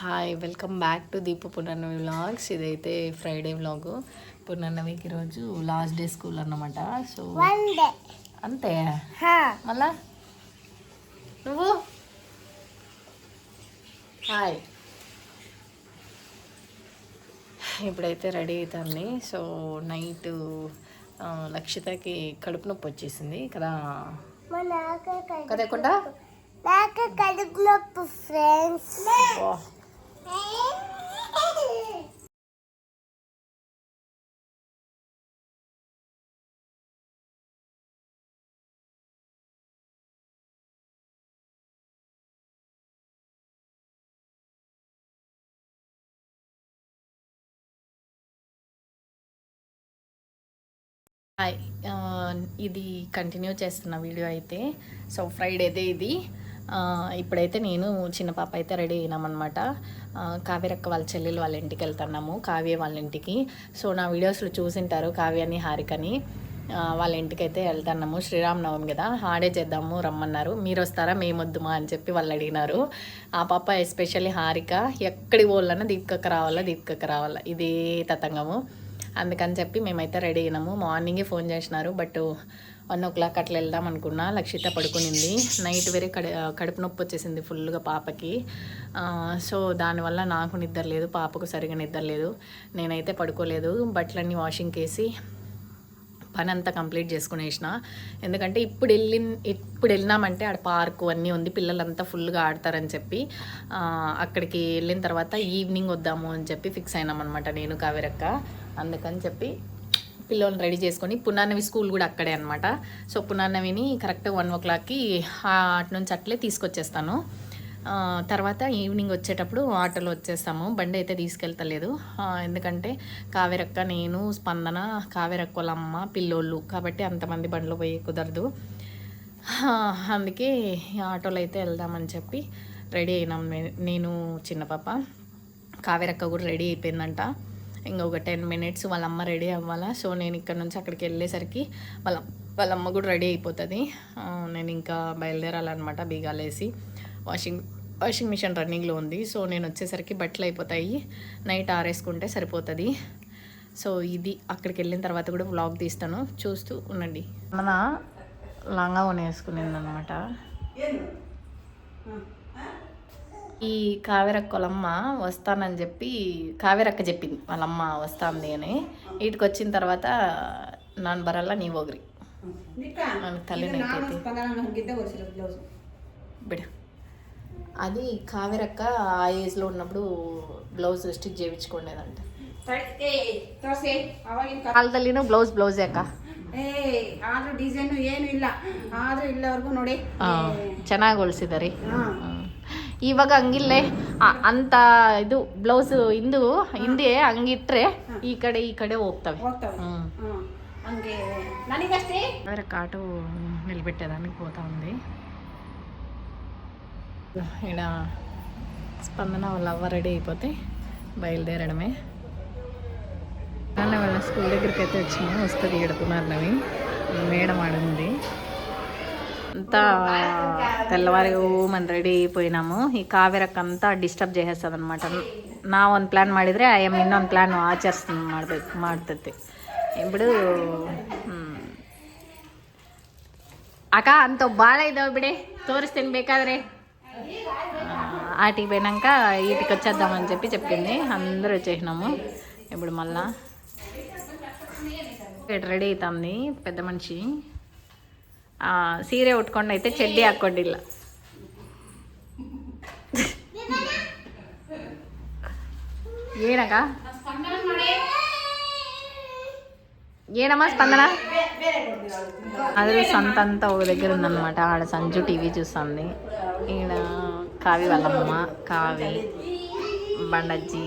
Hi welcome back to Deepu Punarnavi vlogs. ఇదైతే Friday vlog. పునర్నవికి ఈరోజు last day school అన్నమాట. So అంతే మళ్ళా నువ్వు హాయ్ ఇప్పుడైతే రెడీ అవుతుంది. సో నైట్ లక్షితకి కడుపు నొప్పి వచ్చేసింది కదా కదకుండా కడుపు నొప్పి ఫ్రెండ్స్. హాయ్ ఇది కంటిన్యూ చేస్తున్న వీడియో అయితే. సో ఫ్రైడేదే ఇది. ఇప్పుడైతే నేను చిన్న పాప అయితే రెడీ అయినామన్నమాట. కావ్యరక్క వాళ్ళ చెల్లెలు వాళ్ళ ఇంటికి వెళ్తున్నాము, కావ్య వాళ్ళ ఇంటికి. సో నా వీడియోస్లో చూసింటారు కావ్యని హారికని. వాళ్ళ ఇంటికి అయితే వెళ్తున్నాము. శ్రీరామనవమి కదా, హాడే చేద్దాము రమ్మన్నారు. మీరు వస్తారా మేము వద్దుమా అని చెప్పి వాళ్ళు అడిగినారు. ఆ పాప ఎస్పెషల్లీ హారిక ఎక్కడికి పోవాలన్నా దీపికక్క రావాలా ఇదే తతంగము. అందుకని చెప్పి మేమైతే రెడీ అయినాము. మార్నింగే ఫోన్ చేసినారు, బట్ 1 o'clock అట్లా వెళ్దాం అనుకున్నా. లక్షిత పడుకునింది. నైట్ వేరే కడుపు నొప్పి వచ్చేసింది ఫుల్గా పాపకి. సో దానివల్ల నాకు నిద్ర లేదు, పాపకు సరిగా నిద్ర లేదు. నేనైతే పడుకోలేదు. బట్టలన్నీ వాషింగ్కి వేసి పని అంతా కంప్లీట్ చేసుకునేసిన. ఎందుకంటే ఇప్పుడు వెళ్ళినామంటే ఆడ పార్కు అన్నీ ఉంది, పిల్లలంతా ఫుల్గా ఆడతారని చెప్పి అక్కడికి వెళ్ళిన తర్వాత ఈవినింగ్ వద్దాము అని చెప్పి ఫిక్స్ అయినామన్నమాట నేను కావ్యరక్క. అందుకని చెప్పి పిల్లల్ని రెడీ చేసుకొని, పునర్నవి స్కూల్ కూడా అక్కడే అనమాట. సో పునర్నవిని కరెక్ట్ 1 o'clockకి అటు నుంచి అట్లే తీసుకొచ్చేస్తాను. తర్వాత ఈవినింగ్ వచ్చేటప్పుడు ఆటోలో వచ్చేస్తాము. బండి అయితే తీసుకెళ్తలేదు, ఎందుకంటే కావ్యరక్క, నేను, స్పందన, కావ్యరక్క వాళ్ళ అమ్మ, పిల్లోళ్ళు కాబట్టి అంతమంది బండిలో పోయి కుదరదు. అందుకే ఆటోలో అయితే వెళ్దామని చెప్పి రెడీ అయినాం. నేను చిన్న పాప, కావ్యరక్క కూడా రెడీ అయిపోయిందంట. ఇంకొక 10 minutes వాళ్ళ అమ్మ రెడీ అవ్వాలా. సో నేను ఇక్కడ నుంచి అక్కడికి వెళ్ళేసరికి వాళ్ళ అమ్మ కూడా రెడీ అయిపోతుంది. నేను ఇంకా బయలుదేరాలన్నమాట. బీగాలేసి వాషింగ్ మిషన్ రన్నింగ్లో ఉంది. సో నేను వచ్చేసరికి బట్టలు అయిపోతాయి, నైట్ ఆరేసుకుంటే సరిపోతుంది. సో ఇది అక్కడికి వెళ్ళిన తర్వాత కూడా వ్లాగ్ తీస్తాను, చూస్తూ ఉండండి. మన లంగా వేసుకునేది అనమాట. ఈ కావ్యరక్క వాళ్ళమ్మ వస్తానని చెప్పి కావ్యరక్క చెప్పింది వాళ్ళమ్మ వస్తుంది అని. వీటికి వచ్చిన తర్వాత నాన్న బరల్లా నీ ఓగిరి తల్లినైతే బిడ. అది కావ్యరక్క ఆ ఏజ్లో ఉన్నప్పుడు బ్లౌజ్ స్టిచ్ చేయించుకోండేదంట. వాళ్ళ తల్లిను ಬ್ಲೌಸೇ ಅಕ್ಕ. ಡಿಸೈನ್ ಏನು ಇಲ್ಲ ಆದ್ರೂ ಇಲ್ಲವರೆಗೂ ನೋಡಿ ಚೆನ್ನಾಗಿ ಹೊಲಿಸಿದಾರೆ. ಇವಾಗ ಹಂಗಿಲ್ಲೇ ಅಂತ ಇದು ಬ್ಲೌಸ್ ಹಿಂದೆ ಹಂಗಿಟ್ರೆ ಈ ಕಡೆ ಹೋಗ್ತವೆ. వేరే ఆటో నిలబెట్టేదానికి పోతా ఉంది. ఇక్కడ స్పందన వాళ్ళ అవ్వ రెడీ అయిపోతే బయలుదేరడమే. వాళ్ళ స్కూల్ దగ్గరికి అయితే వచ్చినాము. వస్తుంది ఇక్కడ పునర్నవి మేడం ఆడుంది. అంతా తెల్లవారి మనం రెడీ అయిపోయినాము. ఈ ಕಾವ್ಯರಕ್ಕ అంతా ಡಿಸ್ಟರ್ಬ್ చేసేస్తుంది అనమాట. ನಾವೊಂದು ಪ್ಲ್ಯಾನ್ ಮಾಡಿದರೆ ಆಯಮ್ಮ ಇನ್ನೊಂದು ಪ್ಲ್ಯಾನ್ ಮಾಡ್ತೈತಿ. ఇప్పుడు ಅಕ್ಕ ಅಂತ ಭಾಳ ಇದಾವೆ ಬಿಡಿ, ತೋರಿಸ್ತೀನಿ ಬೇಕಾದರೆ. ఆటికి పోయినాక వీటికి వచ్చేద్దామని చెప్పింది. అందరూ వచ్చేసినాము. ఇప్పుడు మళ్ళా రెడీ అవుతుంది పెద్ద మనిషి. ಸೀರೆ ಉಟ್ಕೊಂಡು ಐತೆ, ಚಡ್ಡಿ ಹಾಕ್ಕೊಂಡಿಲ್ಲ. ಏನಕ್ಕ ಏನಮ್ಮ స్పందన అదే సంత అంతా ఒక దగ్గర ఉందన్నమాట. ఆడ సంజు టీవీ చూస్తుంది. ఈడ కావి వాళ్ళమ్మ, కావి, బండజ్జి,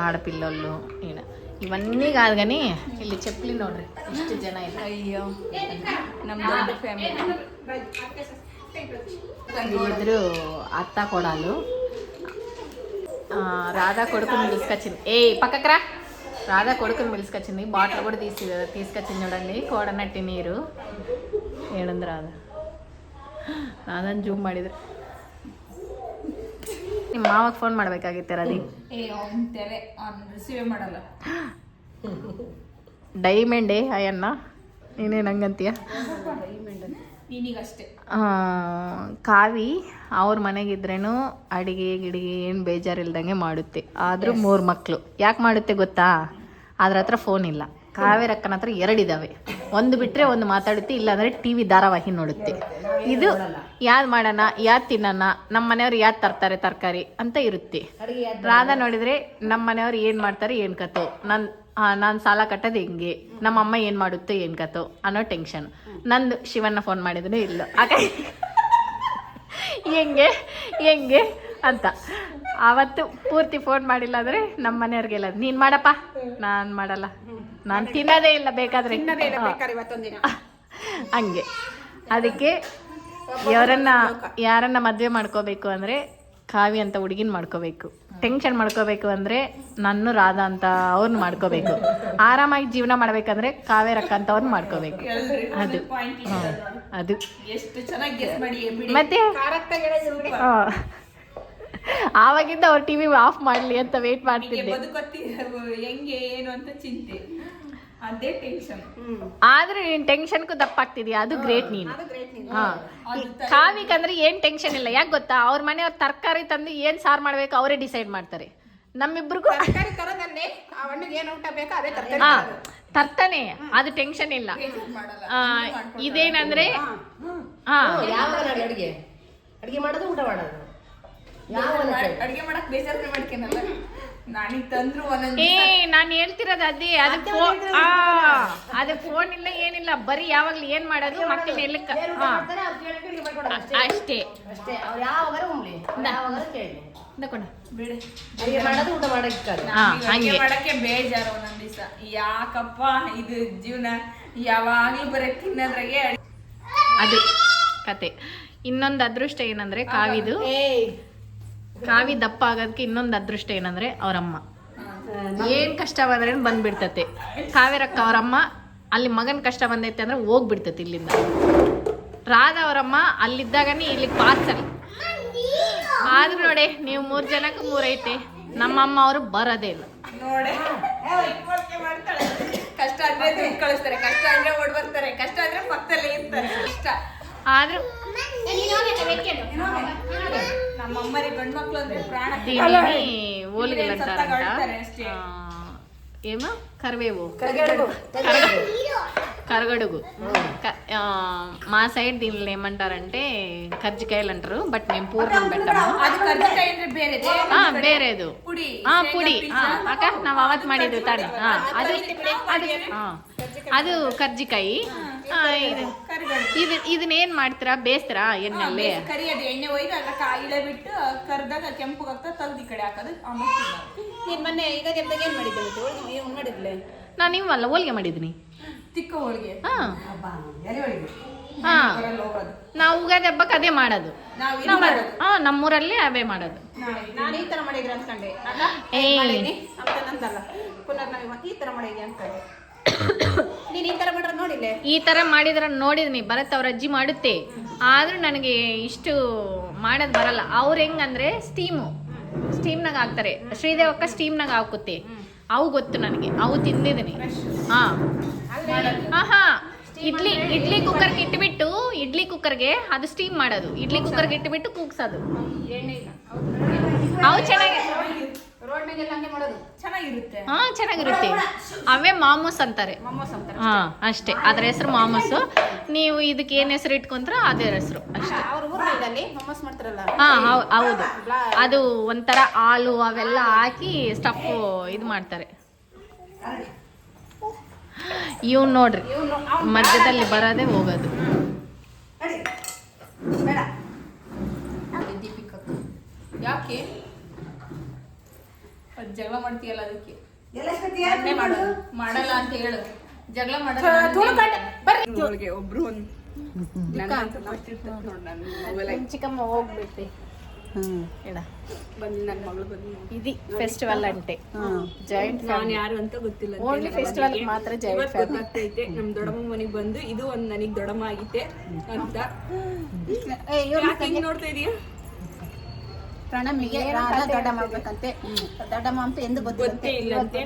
ఆడపిల్లోళ్ళు. ఈడ ఇవన్నీ కాదు కానీ వీళ్ళు చెప్పలి ನೋಡ್ರಿ ಇಷ್ಟು ಜನ ಇದೆ. ಅಯ್ಯೋ ನಮ್ಮ ದೊಡ್ಡ ಫ್ಯಾಮಿಲಿ. వీళ్ళిద్దరు అత్త కోడలు. రాధా కొడుకుని పిలుచుకొచ్చింది. పక్కకరా. రాధా కొడుకుని పిలుచుకొచ్చింది. బాటిల్ కూడా తీసుకొచ్చింది చూడండి, కోడనట్టి నీరు. ఏడుంది రాధా. రాధాని జూమ్ ಮಾಡಿದ್ರು. ನಿಮ್ಮ ಮಾವಾಗ ಫೋನ್ ಮಾಡ್ಬೇಕಾಗಿತ್ತೆ ರದಿ. ರಿಸೀವ್ ಮಾಡಲ್ಲ. ಡೈಮಂಡೇ ಅಯ್ಯನ್ನ, ನೀನೇನು ಹಂಗಂತೀಯ? ನೀನೀಗಷ್ಟೇ ಕಾವಿ ಅವ್ರ ಮನೆಗಿದ್ರೇನು ಅಡಿಗೆ ಗಿಡಿಗೆ ಏನು ಬೇಜಾರಿಲ್ದಂಗೆ ಮಾಡುತ್ತೆ. ಆದರೂ 3 ಮಕ್ಕಳು ಯಾಕೆ ಮಾಡುತ್ತೆ ಗೊತ್ತಾ? ಅದ್ರ ಹತ್ರ ಫೋನ್ ಇಲ್ಲ. ಕಾವೇರಕ್ಕನ ಹತ್ರ 2 ಇದ್ದಾವೆ. ಒಂದು ಬಿಟ್ಟರೆ ಒಂದು ಮಾತಾಡುತ್ತೆ, ಇಲ್ಲಾಂದರೆ ಟಿ ವಿ ಧಾರಾವಾಹಿ ನೋಡುತ್ತೆ. ಇದು ಯಾವ್ದು ಮಾಡೋಣ, ಯಾವ್ದು ತಿನ್ನೋಣ, ನಮ್ಮ ಮನೆಯವ್ರು ಯಾವ್ದು ತರ್ತಾರೆ ತರಕಾರಿ ಅಂತ ಇರುತ್ತೆ. ರಾಧಾ ನೋಡಿದರೆ ನಮ್ಮ ಮನೆಯವ್ರು ಏನು ಮಾಡ್ತಾರೆ ಏನು ಕಥೋ, ನಾನು ಸಾಲ ಕಟ್ಟೋದು ಹೆಂಗೆ, ನಮ್ಮಮ್ಮ ಏನು ಮಾಡುತ್ತೋ ಏನು ಕಥೋ ಅನ್ನೋ ಟೆನ್ಷನ್. ನಂದು ಶಿವಣ್ಣ ಫೋನ್ ಮಾಡಿದ್ರು ಇಲ್ಲ ಆಗ ಹೆಂಗೆ ಅಂತ. ಆವತ್ತು ಪೂರ್ತಿ ಫೋನ್ ಮಾಡಿಲ್ಲ ಅಂದರೆ ನಮ್ಮ ಮನೆಯವ್ರಿಗೆಲ್ಲ ನೀನು ಮಾಡಪ್ಪ, ನಾನು ಮಾಡಲ್ಲ, ನಾನು ತಿನ್ನೋದೇ ಇಲ್ಲ ಬೇಕಾದರೆ ಹಂಗೆ. ಅದಕ್ಕೆ ಯಾರನ್ನ ಮದುವೆ ಮಾಡ್ಕೋಬೇಕು ಅಂದರೆ ಕಾವಿ ಅಂತ ಹುಡುಗಿನ ಮಾಡ್ಕೋಬೇಕು. ಟೆನ್ಷನ್ ಮಾಡ್ಕೋಬೇಕು ಅಂದರೆ ನನ್ನ ರಾಧಾ ಅಂತ ಅವ್ರನ್ನ ಮಾಡ್ಕೋಬೇಕು. ಆರಾಮಾಗಿ ಜೀವನ ಮಾಡ್ಬೇಕಂದ್ರೆ ಕಾವೇರಕ್ಕ ಅಂತ ಅವ್ರನ್ನ ಮಾಡ್ಕೋಬೇಕು. ಅದು ಮತ್ತೆ ಆವಾಗಿಂದ ಅವ್ರ ಟಿವಿ ಆಫ್ ಮಾಡ್ಲಿ ಅಂತ ವೇಟ್ ಮಾಡ್ತಿದ್ದೆ. ಹೆಂಗೆ ಏನು ಅಂತ ಚಿಂತೆ, ಅದೇ ಟೆನ್ಷನ್. ಆದ್ರೆ ನೀನ್ ಟೆನ್ಷನ್ಗೂ ದಪ್ಪ ಆಗ್ತಿದ್ಯಾ, ಅದು ಗ್ರೇಟ್ ನೀನು. ಕಾವಿಗಂದ್ರೆ ಏನ್ ಟೆನ್ಷನ್ ಇಲ್ಲ. ಯಾಕೆ ಗೊತ್ತಾ? ಅವ್ರ ಮನೆಯವ್ರ ತರಕಾರಿ ತಂದು ಏನ್ ಸಾರು ಮಾಡ್ಬೇಕು ಅವರೇ ಡಿಸೈಡ್ ಮಾಡ್ತಾರೆ. ನಮ್ಮಿಬ್ರಿಗೂ ತರ್ತಾನೆ, ಅದು ಟೆನ್ಷನ್ ಇಲ್ಲ. ಇದೇನಂದ್ರೆ ಅಡಿಗೆ ಮಾಡೋದು ಊಟ ಮಾಡೋದು ಅಡಿಗೆ ಮಾಡಕ್ ಬೇಜಾರು ಮಾಡ್ಕೇನಲ್ಲ ನಾನೀಗ ತಂದ್ರು ನಾನು ಹೇಳ್ತಿರೋದು ಅದೇ. ಅದು ಫೋನ್ ಇಲ್ಲ ಏನಿಲ್ಲ, ಬರೀ ಯಾವಾಗ್ಲೂ ಏನ್ ಮಾಡೋದು ಮಕ್ಕಳನ್ನ ಎಲ್ಲ ಅಷ್ಟೇ. ಮಾಡಕ್ಕೆ ಬೇಜಾರು ಒಂದೊಂದ್ ದಿವಸ. ಯಾಕಪ್ಪ ಇದು ಜೀವನ, ಯಾವಾಗ್ಲೂ ಬರೀ ತಿನ್ನೋದ್ರಾಗೆ ಅದು ಕತೆ. ಇನ್ನೊಂದು ಅದೃಷ್ಟ ಏನಂದ್ರೆ ಕಾವಿ ದಪ್ಪ ಆಗೋದಕ್ಕೆ ಇನ್ನೊಂದು ಅದೃಷ್ಟ ಏನಂದ್ರೆ ಅವರಮ್ಮ ಏನ್ ಕಷ್ಟ ಬಂದ್ರೆ ಬಂದ್ಬಿಡ್ತತೆ. ಕಾವೇರಕ್ಕ ಅವರಮ್ಮ ಅಲ್ಲಿ ಮಗನ್ ಕಷ್ಟ ಬಂದೈತೆ ಅಂದ್ರೆ ಹೋಗ್ಬಿಡ್ತತೆ ಇಲ್ಲಿಂದ. ರಾಧಾ ಅವರಮ್ಮ ಅಲ್ಲಿದ್ದಾಗನೇ ಇಲ್ಲಿಗೆ ಪಾರ್ಸಲ್. ಆದ್ರೂ ನೋಡಿ, ನೀವು 3 ಜನಕ್ಕೆ 3 ಐತೆ, ನಮ್ಮಮ್ಮ ಅವರು ಬರೋದೇ ಇಲ್ಲ ನೋಡಿ. ಕಷ್ಟ ಅಂದ್ರೆ ದುಡ್ಡು ಕಳಿಸ್ತಾರೆ, ಕಷ್ಟ ಅಂದ್ರೆ ಓಡ್ ಬರ್ತಾರೆ, ಕಷ್ಟ ಅಂದ್ರೆ ಪಕ್ಕದಲ್ಲೇ ಇರ್ತಾರೆ. ಕಷ್ಟ ಆದ್ರೂ ನಮ್ಮಮ್ಮರಿಗೆ ಗಂಡು ಮಕ್ಳು ಅಂದ್ರೆ ಪ್ರಾಣ. ಓಲ್ಗೆಲ್ಲ ఏమో కరివేవు కరగడుగు మా సైడ్ దీనిలో ఏమంటారంటే కజ్జికాయలు అంటారు. బట్ మేము పూర్ణం పెట్టాము. ಬೇರೆದು ಪುಡಿ ಅಕ್ಕ ನಾವು ಅವತ್ತು ಮಾಡಿದ್ದು ತಾನೆ. ಅದು ಕರ್ಜಿಕಾಯಿ. ಇದನ್ನೇನ್ ಮಾಡ್ತೀರಾ? ಬೇಯಿಸ್ತೀರಾ ಎಣ್ಣೆಲ್ಲಿ? ಕರಿಯೋದು ಎಣ್ಣೆ ಒಯ್ದು ಅದ್ರ ಕಾಯಿಲೆ ಬಿಟ್ಟು ಕರ್ದಾಗ ಕೆಂಪುಗಾಗ್ತಾ ತೆಗ್ದು ಈ ಕಡೆ ಹಾಕೋದು. ನೀನ್ ಮೊನ್ನೆ ಈಗ ಏನ್ ಮಾಡಿದ್ದೆ? ನಾನು ಇವಲ್ಲ ಹೋಳಿಗೆ ಮಾಡಿದ್ದೀನಿ, ತಿಕ್ಕ ಹೋಳಿಗೆ. ನಾವು ಉಗಾದಿ ಹಬ್ಬಕ್ಕೆ ಅದೇ ಮಾಡೋದು. ನಮ್ಮೂರಲ್ಲಿ ಅವೇ ಮಾಡೋದು. ನಾನು ಈ ತರ ಮಾಡಿದ್ರೆ ಅನ್ಕೊಂಡೆ, ಈ ತರ ಮಾಡಿದ್ದೆ ಅನ್ಕೊಂಡೆ. ನೀನ್ ಈ ತರ ಮಾಡ್ರೆ ನೋಡಿಲ್ಲ? ಈ ತರ ಮಾಡಿದ್ರ ನೋಡಿದ್ನಿ, ಭರತ್ ಅವ್ರ ಅಜ್ಜಿ ಮಾಡುತ್ತೆ. ಆದ್ರೂ ನನಗೆ ಇಷ್ಟು ಮಾಡೋದು ಬರಲ್ಲ. ಅವ್ರು ಹೆಂಗಂದ್ರೆ ಸ್ಟೀಮ್ನಾಗ ಹಾಕ್ತಾರೆ. ಶ್ರೀದೇವಕ್ಕ ಸ್ಟೀಮ್ನಾಗ ಹಾಕುತ್ತೆ. ಅವು ಗೊತ್ತು ನನಗೆ, ಅವು ತಿಂದಿದ್ದೀನಿ. ಇಡ್ಲಿ ಕುಕ್ಕರ್ಗೆ ಇಟ್ಬಿಟ್ಟು, ಇಡ್ಲಿ ಕುಕ್ಕರ್ಗೆ ಅದು ಸ್ಟೀಮ್ ಮಾಡೋದು. ಇಡ್ಲಿ ಕುಕ್ಕರ್ಗೆ ಇಟ್ಬಿಟ್ಟು ಕೂಗ್ಸೋದು. ಅವು ಚೆನ್ನಾಗಿರುತ್ತೆ. ಅವೇ ಮಾಮೂಸ್ ಅಂತಾರೆ. ಅಷ್ಟೇ, ಅದ್ರ ಹೆಸರು ಮಾಮೂಸು. ನೀವು ಇದಕ್ಕೆ ಏನ್ ಹೆಸರು ಇಟ್ಕೊಂಡ್ರ ಅದೇ ಹೆಸರು ಅಷ್ಟೇ. ಹೌದು. ಅದು ಒಂಥರ ಹಾಲು ಅವೆಲ್ಲ ಹಾಕಿ ಸ್ಟಫ್ ಇದು ಮಾಡ್ತಾರೆ. ಇವ್ ನೋಡ್ರಿ, ಮಧ್ಯದಲ್ಲಿ ಬರೋದೇ ಹೋಗೋದು. ಯಾಕೆ ಜಗಳ ಮಾಡ್ತೀಯಲ್ಲ? ಅದಕ್ಕೆ ಮಾಡಲ್ಲ ಅಂತ ಹೇಳು. ಜಗಳ ಒಬ್ರು ಚಿಕ್ಕಮ್ಮ ಹೋಗ್ಬಿಡ್ತಿ. ఇది ఫెస్టివల్ అంటే ಜಾಯಿಂಟ್ ಫ್ಯಾಮಿಲಿ. ಯಾರು ಅಂತ ಗೊತ್ತಿಲ್ಲ, ಓನ್ಲಿ ಫೆಸ್ಟಿವಲ್ ಮಾತ್ರ ಜಾಯಿಂಟ್ ಫ್ಯಾಮಿಲಿ. ಗೊತ್ತೈತೆ ನಮ್ ದೊಡ್ಡಮ್ಮ ಮನೆಗೆ ಬಂದು ಇದು ಒಂದ್ ನನಗ್ ದೊಡ್ಡಮ್ಮ ಆಗೈತೆ ಅಂತ. ನೋಡ್ತಾ ಇದೀಯ? ಪ್ರಣಮಿಗೆ ರಾಧಾ ದೊಡ್ಡಮ್ಮ ಆಗ್ಬೇಕಂತೆ. ದೊಡ್ಡಮ್ಮ ಅಂತ ಎಂದು ಗೊತ್ತೇ ಇಲ್ಲಂತೆ.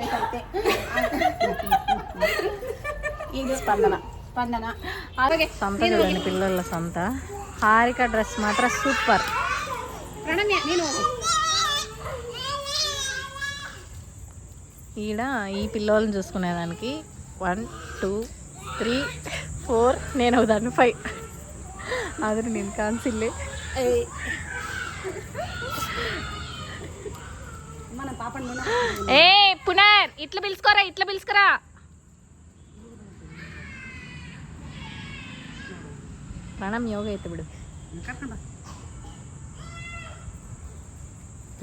ಇದು ಸ್ಪಂದನ ಹಾಗೆ సంత చూడండి పిల్లల సంత. హారిక డ్రెస్ మాత్రం సూపర్. ಪ್ರಣಮ್ಯ ನೀನು ఈడ ఈ పిల్లల్ని చూసుకునేదానికి 1 2 3 4 నేను అవుదాన్ని 5. ಆದ್ರೆ ನೀನು ಕಾಣಿಸಿಲ್ಲ. మన పాపను ఏ పునర్ ఇట్లా పిలుచుకోరా. ಪ್ರಣಮ್ ಯೋಗ ಐತೆ ಬಿಡು.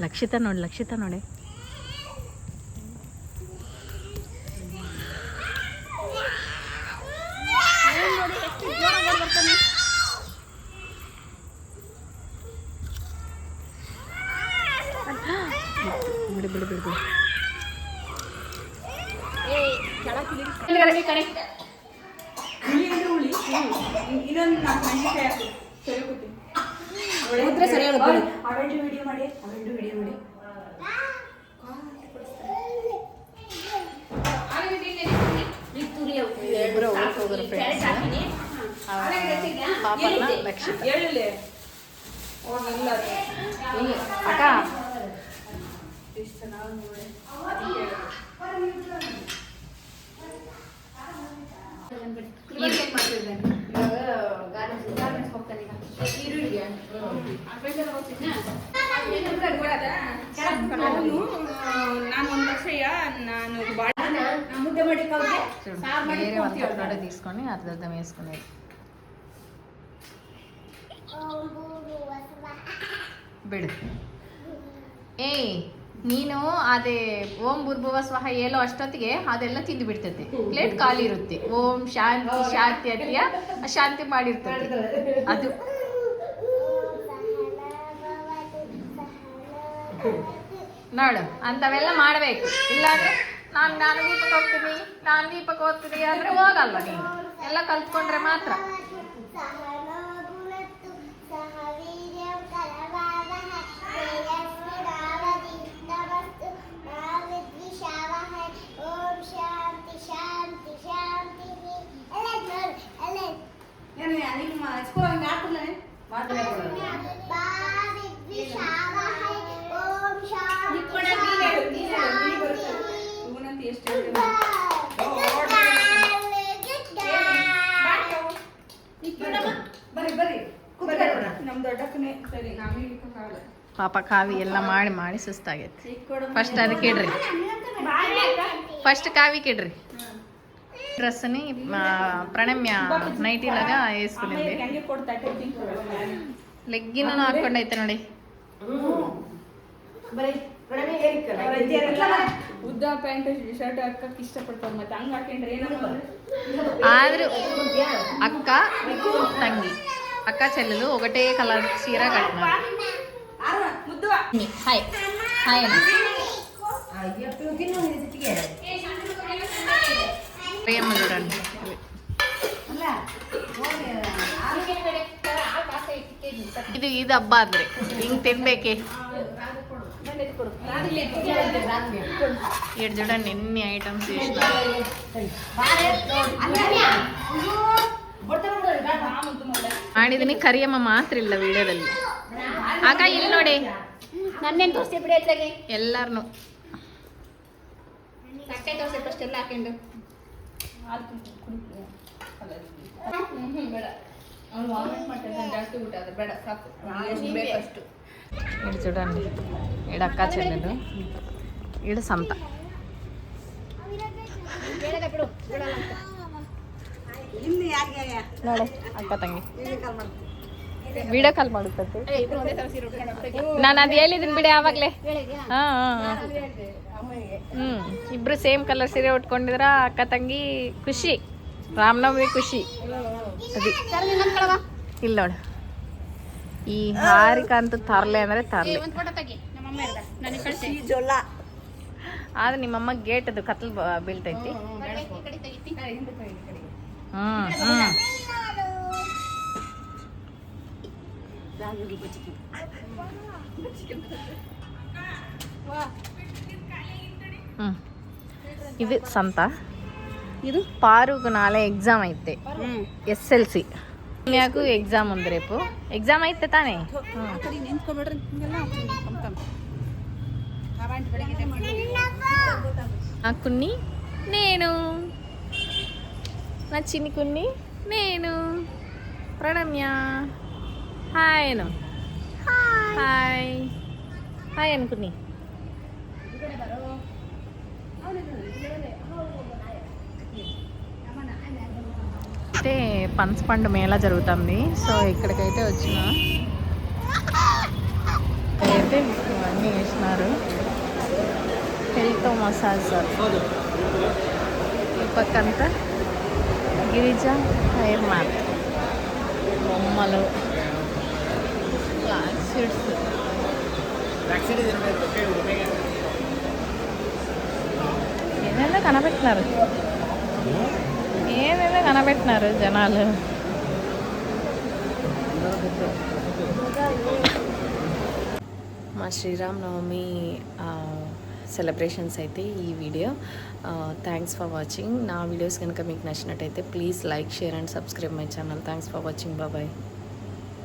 ಲಕ್ಷಿತ ನೋಡಿ. ಬಿಡು. ಇನ್ನೊಂದು 4 ಮೆಣಸಿನಕಾಯಿ ಹಾಕು. ಸರಿ ಕೂತೀನಿ. ಅವೆಂಡು ವಿಡಿಯೋ ಮಾಡಿ. ಇಬ್ಬರು ಹೋಗೋರು ಫ್ರೆಂಡ್ಸ್. ಪಾಪನ ಲಕ್ಷಿತ. ಹೇಳಲೆ ಹೋಗಲ್ಲ ಅಕ್ಕ ಎಷ್ಟು ಚೆನ್ನಾಗಿ ನೋಡಿ. ನಾನು 1 ಲಕ್ಷ ನಾನು ಮುದ್ದೆ ಮಾಡಿ ಬೇರೆ ಒಂದು ಕಡೆ తీసుకొని అర్థం వేసుకునేది. ಬಿಡು. ಏಯ್ ನೀನು ಅದೇ ಓಂ ಭೂರ್ಭುವ ಸ್ವಹ ಹೇಳೋ ಅಷ್ಟೊತ್ತಿಗೆ ಅದೆಲ್ಲ ತಿಂದು ಬಿಡ್ತೈತೆ. ಪ್ಲೇಟ್ ಖಾಲಿ ಇರುತ್ತೆ. ಓಂ ಶಾಂತಿ ಅತಿಯ ಅಶಾಂತಿ ಮಾಡಿರ್ತದೆ ಅದು. ನೋಡು ಅಂಥವೆಲ್ಲ ಮಾಡಬೇಕು. ಇಲ್ಲಾಂದ್ರೆ ನಾನು ದೀಪಕ್ಕೆ ಹೋಗ್ತೀನಿ ಅಂದ್ರೆ ಹೋಗಲ್ಲ. ನೀನು ಎಲ್ಲ ಕಲ್ತ್ಕೊಂಡ್ರೆ ಮಾತ್ರ. ಪಾಪ ಕಾವಿ ಎಲ್ಲ ಮಾಡಿ ಸುಸ್ತಾಗೈತಿ. ಫಸ್ಟ್ ಅದಕ್ಕೆ ಇಡ್ರಿ. ఫస్ట్ కావికి ఇడ్రి. డ్రెస్ని ప్రణమ్య నైట్ ఇలాగా వేసుకునింది. లెగ్గిన్ ಹಾಕೊಂಡೈತೆ ನೋಡಿ. ಉದ್ದ ಪ್ಯಾಂಟ್ ಶರ್ಟ್ ಹಾಕಕ್ಕೆ ಇಷ್ಟಪಡ್ತಾರೆ. ಮತ್ತೆ ಹಂಗೆ ಹಾಕೊಂಡ್ರೆ ಆದ್ರೂ అక్క చెల్లెలు ఒకటే కలర్ చీర కట్టినారు. హాయ్ ప్రేమ చూడండి. ಇದು ಹಬ್ಬ ಆದ್ರೆ ಹಿಂಗ್ ತಿನ್ಬೇಕೆ. ఇక్కడ చూడండి ఎన్ని ఐటమ్స్ చేసిన. ಮಾಡಿದೀನಿ. ಕರಿಯಮ್ಮ ಮಾತ್ರ ಇಲ್ಲ ವಿಡಿಯೋದಲ್ಲಿ. ಆಗ ಇಲ್ಲಿ ನೋಡಿ ನನ್ನೇನು ತೋರಿಸಿ ಬಿಡಿ ಎತ್ಲಾಗೆ ಎಲ್ಲಾರನು ಸಕ್ಕರೆ ತೋರಿಸಿ ಫಸ್ಟ್ ಎಲ್ಲ ಹಾಕೊಂಡು ಬೇಡ. ಅವ್ನು ವಾಮಿಟ್ ಮಾಡ್ತಾರೆ ಜಾಸ್ತಿ ಊಟ ಅದು ಬೇಡ ಸಾಕು. ಎಷ್ಟು ಬೇಕಷ್ಟು. ఇక్కడ చూడండి. ఈడ అక్క చెల్లెలు, ఈడ సంత. ನೋಡಿ ಅಕ್ಕ ತಂಗಿ ವಿಡಿಯೋ ಕಾಲ್ ಮಾಡುತ್ತೆ. ನಾನು ಅದು ಹೇಳಿದ್ದೀನಿ ಬಿಡಿ ಆವಾಗಲೇ. ಇಬ್ರು ಸೇಮ್ ಕಲರ್ ಸೀರೆ ಉಟ್ಕೊಂಡಿದ್ರ ಅಕ್ಕ ತಂಗಿ. ಖುಷಿ, ರಾಮನವಮಿ ಖುಷಿ. ಇಲ್ಲ ನೋಡು ಈ ಹಾರಿಕ ಅಂತೂ ತರ್ಲೆ ಅಂದ್ರೆ ತರ್ಲೆ. ಆದ್ರೆ ನಿಮ್ಮಮ್ಮ ಗೇಟ್ ಅದು ಕತ್ಲ್ ಬೀಳ್ತೈತಿ. ಇದು ಸಂತ ಇದು ಪಾರುಗೂ ನಾಳೆ ಎಕ್ಸಾಮ್ ಐತೆ SLC ಯಾಕು ಎಕ್ಸಾಮ್ ఉంది రేపు ಎಕ್ಸಾಮ್ ಐತೆ ತಾನೇ ಆ ಕಡೆ ನಿಂತ್ಕೊಬಿಡ್ರಿ ಹಿಂಗೆಲ್ಲ ఆ కున్ని నేను నా చిన్ని కున్ని నేను ప్రణమ్య హాయ్ అను హాయ్ హాయ్ అనుకుని అయితే పనసపండు మేళా జరుగుతుంది సో ఇక్కడికైతే వచ్చిన అయితే అన్నీ వేసినారు హెల్త్ మసాజ్ ఈ పక్కంతా గిరిజ హెయిర్ మ్యాట్ బొమ్మలు ఫ్లాగ్ సీడ్స్ ఏదైనా కనబెట్టినారు ఏదైనా కనబెట్టినారు జనాలు మా శ్రీరామనవమి సెలబ్రేషన్స్ అయితే ఈ వీడియో థ్యాంక్స్ ఫర్ వాచింగ్ నా వీడియోస్ కనుక మీకు నచ్చినట్టయితే please like share and subscribe my channel thanks for watching bye